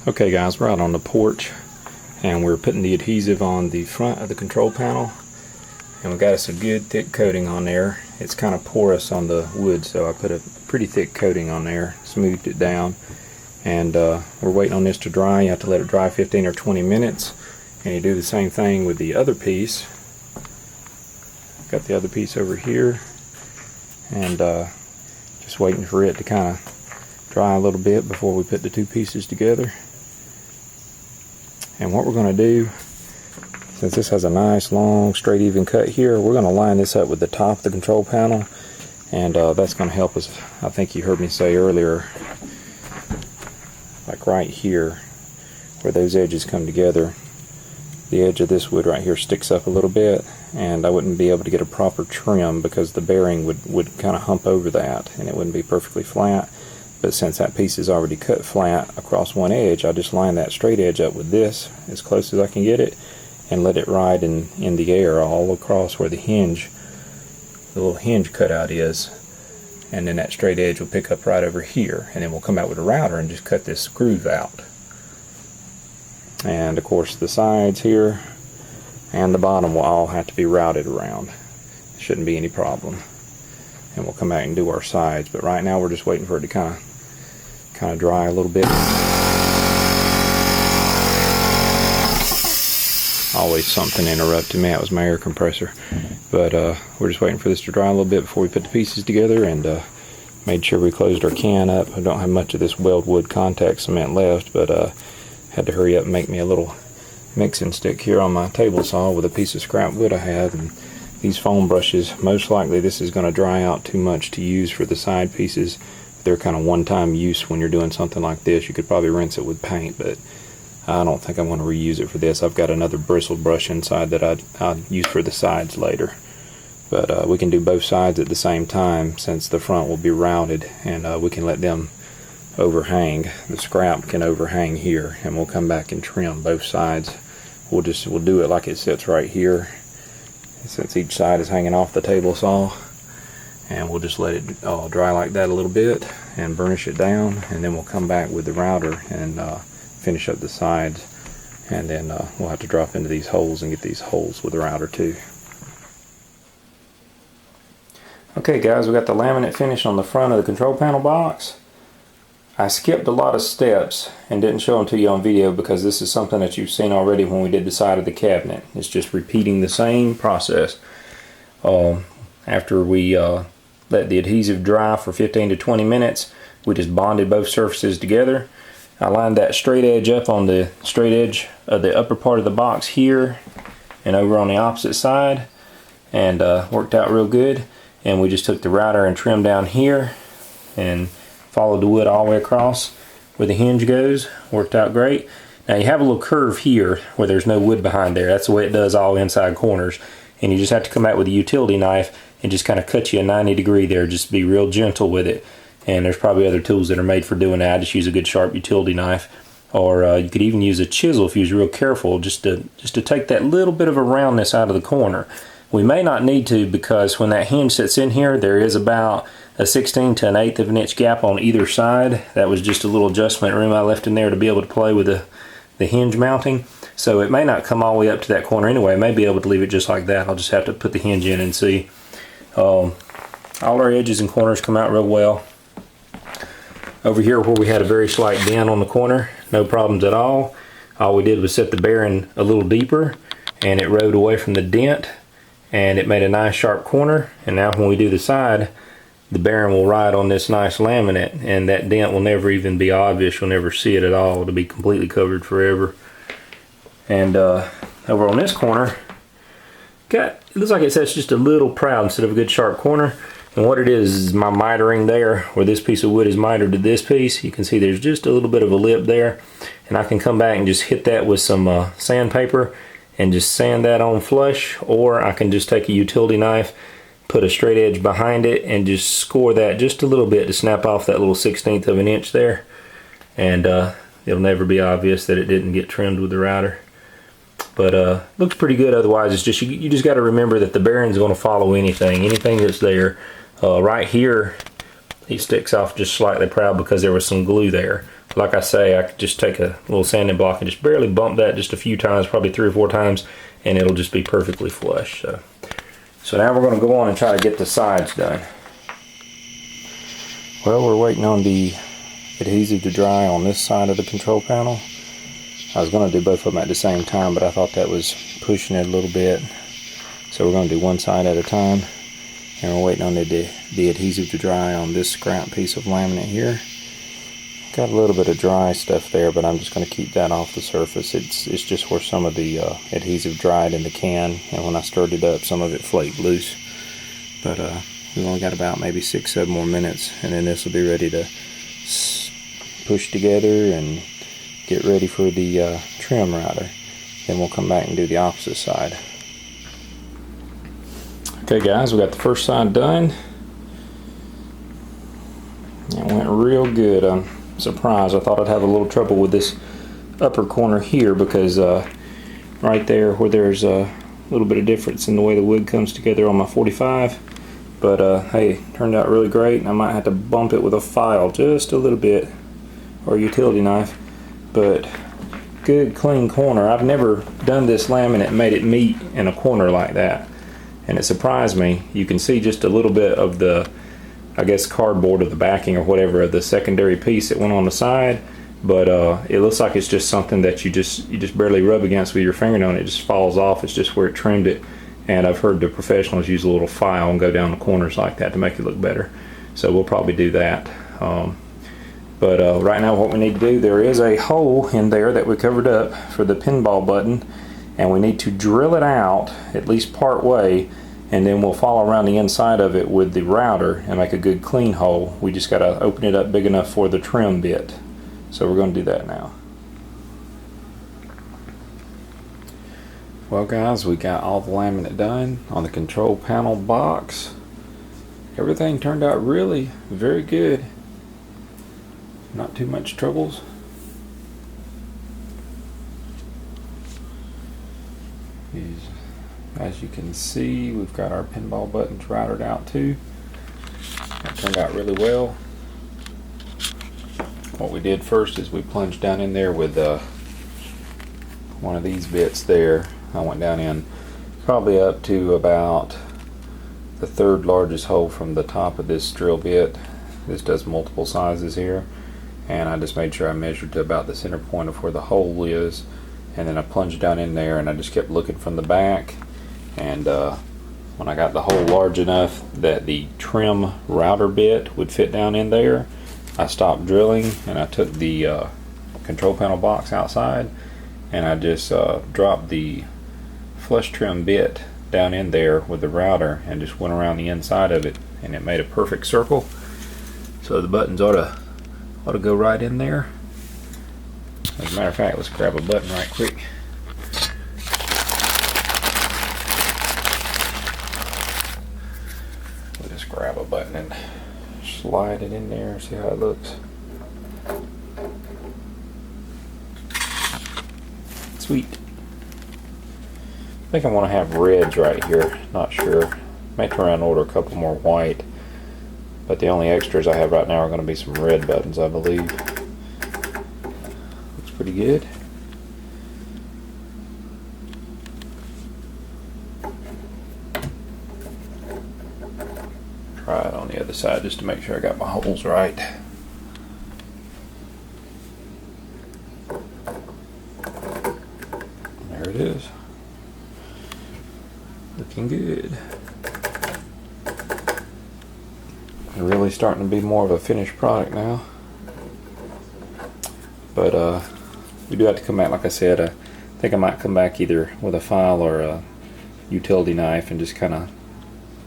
Okay guys, we're out on the porch and we're putting the adhesive on the front of the control panel, and we got us a good thick coating on there. It's kind of porous on the wood, so I put a pretty thick coating on there, smoothed it down, and we're waiting on this to dry. You have to let it dry 15 or 20 minutes, and you do the same thing with the other piece. Got the other piece over here, and just waiting for it to kind of dry a little bit before we put the two pieces together. And what we're going to do, since this has a nice long straight even cut here, we're going to line this up with the top of the control panel, and that's going to help us. I think you heard me say earlier, like right here where those edges come together, the edge of this wood right here sticks up a little bit, and I wouldn't be able to get a proper trim because the bearing would kind of hump over that and it wouldn't be perfectly flat. But since that piece is already cut flat across one edge, I just line that straight edge up with this as close as I can get it and let it ride in the air all across where the little hinge cutout is, and then that straight edge will pick up right over here, and then we'll come out with a router and just cut this groove out. And of course the sides here and the bottom will all have to be routed around. It shouldn't be any problem. And we'll come out and do our sides, but right now we're just waiting for it to kind of dry a little bit. Always something interrupting me. That was my air compressor. But we're just waiting for this to dry a little bit before we put the pieces together, and made sure we closed our can up. I don't have much of this weldwood contact cement left, but had to hurry up and make me a little mixing stick here on my table saw with a piece of scrap wood I had. And these foam brushes, most likely this is going to dry out too much to use for the side pieces. They're kind of one-time use when you're doing something like this. You could probably rinse it with paint, but I don't think I want to reuse it for this. I've got another bristle brush inside that I'll use for the sides later. But we can do both sides at the same time, since the front will be routed, and we can let them overhang. The scrap can overhang here, and we'll come back and trim both sides. We'll do it like it sits right here, since each side is hanging off the table saw, and we'll just let it dry like that a little bit and burnish it down, and then we'll come back with the router and finish up the sides, and then we'll have to drop into these holes and get these holes with the router too. Okay guys, we got the laminate finish on the front of the control panel box. I skipped a lot of steps and didn't show them to you on video because this is something that you've seen already when we did the side of the cabinet. It's just repeating the same process. After we let the adhesive dry for 15 to 20 minutes, we just bonded both surfaces together. I lined that straight edge up on the straight edge of the upper part of the box here and over on the opposite side, and worked out real good. And we just took the router and trimmed down here and followed the wood all the way across where the hinge goes. Worked out great. Now you have a little curve here where there's no wood behind there. That's the way it does all inside corners, and you just have to come out with a utility knife and just kind of cut you a 90-degree there. Just be real gentle with it, and there's probably other tools that are made for doing that. Just use a good sharp utility knife, or you could even use a chisel if you was real careful, just to take that little bit of a roundness out of the corner. We may not need to, because when that hinge sits in here, there is about a 1/16 to an 1/8 of an inch gap on either side. That was just a little adjustment room I left in there to be able to play with the hinge mounting. So it may not come all the way up to that corner anyway. I may be able to leave it just like that. I'll just have to put the hinge in and see. All our edges and corners come out real well. Over here where we had a very slight dent on the corner, no problems at all. All we did was set the bearing a little deeper, and it rode away from the dent, and it made a nice sharp corner. And now when we do the side, the bearing will ride on this nice laminate, and that dent will never even be obvious. You'll never see it at all. It'll be completely covered forever. And over on this corner, it looks like it sets just a little proud instead of a good sharp corner. And what it is my mitering there, where this piece of wood is mitered to this piece. You can see there's just a little bit of a lip there, and I can come back and just hit that with some sandpaper and just sand that on flush, or I can just take a utility knife, put a straight edge behind it, and just score that just a little bit to snap off that little 1/16 of an inch there, and it'll never be obvious that it didn't get trimmed with the router. But looks pretty good. Otherwise, it's just you just got to remember that the bearing's going to follow anything that's there. Right here, he sticks off just slightly proud because there was some glue there. like I say, I could just take a little sanding block and just barely bump that just a few times, probably 3 or 4 times, and it'll just be perfectly flush. So now we're going to go on and try to get the sides done. Well, we're waiting on the adhesive to dry on this side of the control panel. I was going to do both of them at the same time, but I thought that was pushing it a little bit. So we're going to do one side at a time, and we're waiting on the adhesive to dry on this scrap piece of laminate here. Got a little bit of dry stuff there, but I'm just going to keep that off the surface. It's just where some of the adhesive dried in the can, and when I stirred it up, some of it flaked loose. But we've only got about maybe 6-7 more minutes, and then this will be ready to push together and get ready for the trim router. Then we'll come back and do the opposite side. Okay guys, we got the first side done. It went real good. I'm surprised. I thought I'd have a little trouble with this upper corner here because right there where there's a little bit of difference in the way the wood comes together on my 45. But hey, turned out really great. I might have to bump it with a file just a little bit, or a utility knife. But good clean corner. I've never done this laminate and made it meet in a corner like that, and it surprised me. You can see just a little bit of the, I guess, cardboard or the backing or whatever of the secondary piece that went on the side, but it looks like it's just something that you just barely rub against with your fingernail and it just falls off. It's just where it trimmed it. And I've heard the professionals use a little file and go down the corners like that to make it look better. So we'll probably do that. But right now what we need to do, there is a hole in there that we covered up for the pinball button, and we need to drill it out at least part way, and then we'll follow around the inside of it with the router and make a good clean hole. We just got to open it up big enough for the trim bit. So we're going to do that now. Well guys, we got all the laminate done on the control panel box. Everything turned out really very good. Not too much troubles. As you can see, we've got our pinball buttons routed out too. That turned out really well. What we did first is we plunged down in there with one of these bits there. I went down in probably up to about the 3rd largest hole from the top of this drill bit. This does multiple sizes here, and I just made sure I measured to about the center point of where the hole is, and then I plunged down in there and I just kept looking from the back, and when I got the hole large enough that the trim router bit would fit down in there, I stopped drilling and I took the control panel box outside and I just dropped the flush trim bit down in there with the router and just went around the inside of it, and it made a perfect circle. So the buttons ought to go right in there. As a matter of fact, let's grab a button right quick. We'll just grab a button and slide it in there and see how it looks. Sweet. I think I want to have reds right here. Not sure. May turn around and order a couple more white. But the only extras I have right now are going to be some red buttons, I believe. Looks pretty good. Try it on the other side just to make sure I got my holes right. There it is. Looking good. Really starting to be more of a finished product now, but we do have to come back. Like I said, I think I might come back either with a file or a utility knife and just kind of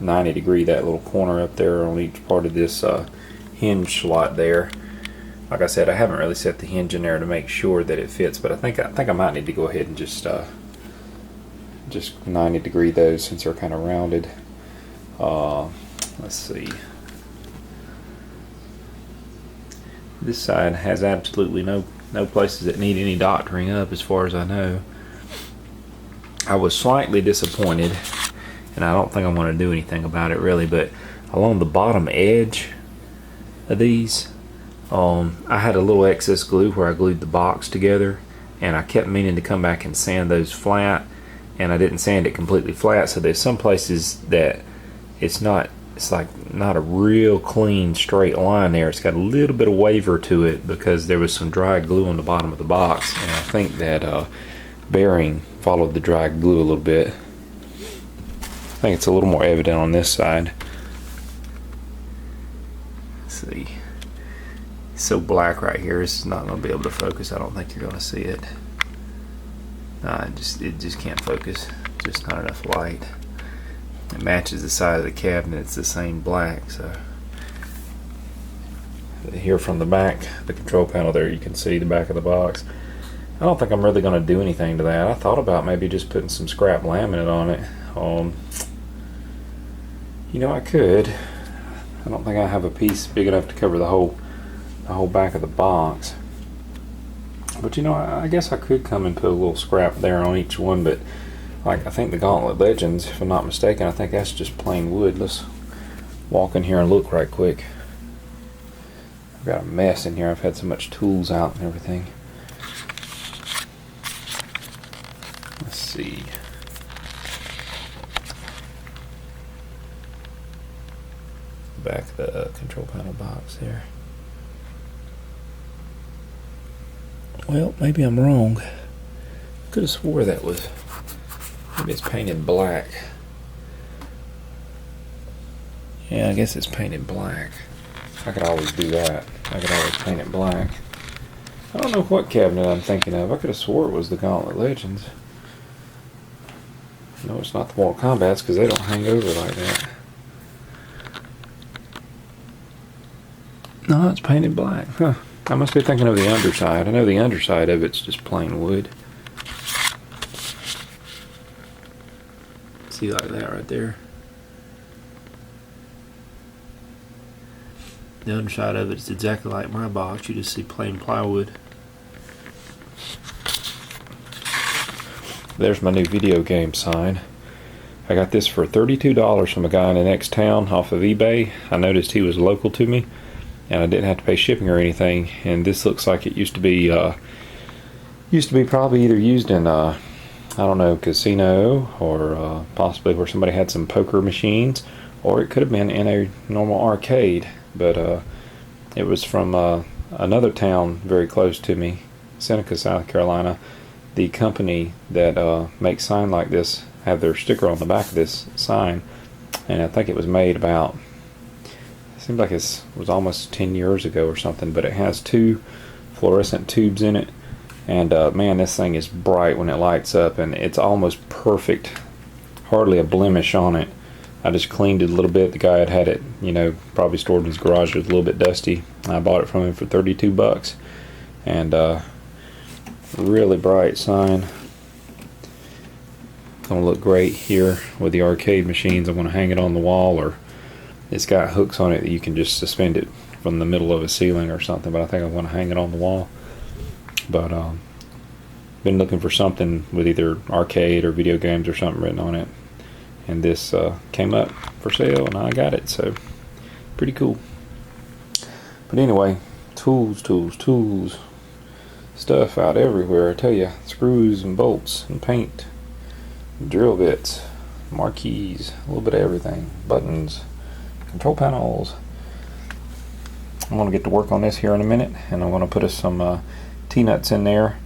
90-degree that little corner up there on each part of this hinge slot there. Like I said, I haven't really set the hinge in there to make sure that it fits, but I think I might need to go ahead and just 90-degree those since they're kind of rounded. Let's see. This side has absolutely no places that need any doctoring up as far as I know. I was slightly disappointed, and I don't think I'm going to do anything about it really, but along the bottom edge of these, I had a little excess glue where I glued the box together, and I kept meaning to come back and sand those flat, and I didn't sand it completely flat, so there's some places that it's like not a real clean straight line there. It's got a little bit of waver to it because there was some dry glue on the bottom of the box, and I think that bearing followed the dry glue a little bit. I think it's a little more evident on this side. Let's see. It's so black right here, it's not going to be able to focus. I don't think you're going to see it. It just can't focus. Just not enough light. It matches the side of the cabinet. It's the same black. So here from the back, the control panel there, you can see the back of the box. I don't think I'm really going to do anything to that. I thought about maybe just putting some scrap laminate on it. You know, I could. I don't think I have a piece big enough to cover the whole back of the box. But you know, I guess I could come and put a little scrap there on each one, but like I think the Gauntlet Legends, if I'm not mistaken, I think that's just plain wood. Let's walk in here and look right quick. I've got a mess in here. I've had so much tools out and everything. Let's see. Back of the control panel box there. Well, maybe I'm wrong. Could have swore that was. Maybe it's painted black. Yeah, I guess it's painted black. I could always do that. I could always paint it black. I don't know what cabinet I'm thinking of. I could have swore it was the Gauntlet Legends. No, it's not the Mortal Kombat's because they don't hang over like that. No, it's painted black. Huh. I must be thinking of the underside. I know the underside of it's just plain wood. See, like that right there. The underside of it's exactly like my box. You just see plain plywood. There's my new video game sign. I got this for $32 from a guy in the next town off of eBay. I noticed he was local to me, and I didn't have to pay shipping or anything. And this looks like it used to be probably either used in I don't know, casino, or possibly where somebody had some poker machines, or it could have been in a normal arcade. But it was from another town very close to me, Seneca, South Carolina. The company that makes sign like this have their sticker on the back of this sign, and I think it was made about, it seems like it was almost 10 years ago or something, but it has 2 fluorescent tubes in it, and man, this thing is bright when it lights up, and it's almost perfect, hardly a blemish on it. I just cleaned it a little bit. The guy had it, you know, probably stored in his garage. It was a little bit dusty. I bought it from him for $32, and really bright sign. Gonna look great here with the arcade machines. I'm gonna hang it on the wall, or it's got hooks on it that you can just suspend it from the middle of a ceiling or something, but I think I'm gonna hang it on the wall. But been looking for something with either arcade or video games or something written on it, and this came up for sale and I got it, so pretty cool. But anyway, tools, stuff out everywhere. I tell you, screws and bolts and paint, drill bits, marquees, a little bit of everything, buttons, control panels. I'm going to get to work on this here in a minute, and I'm going to put some T-nuts in there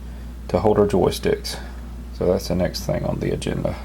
to hold our joysticks. So that's the next thing on the agenda.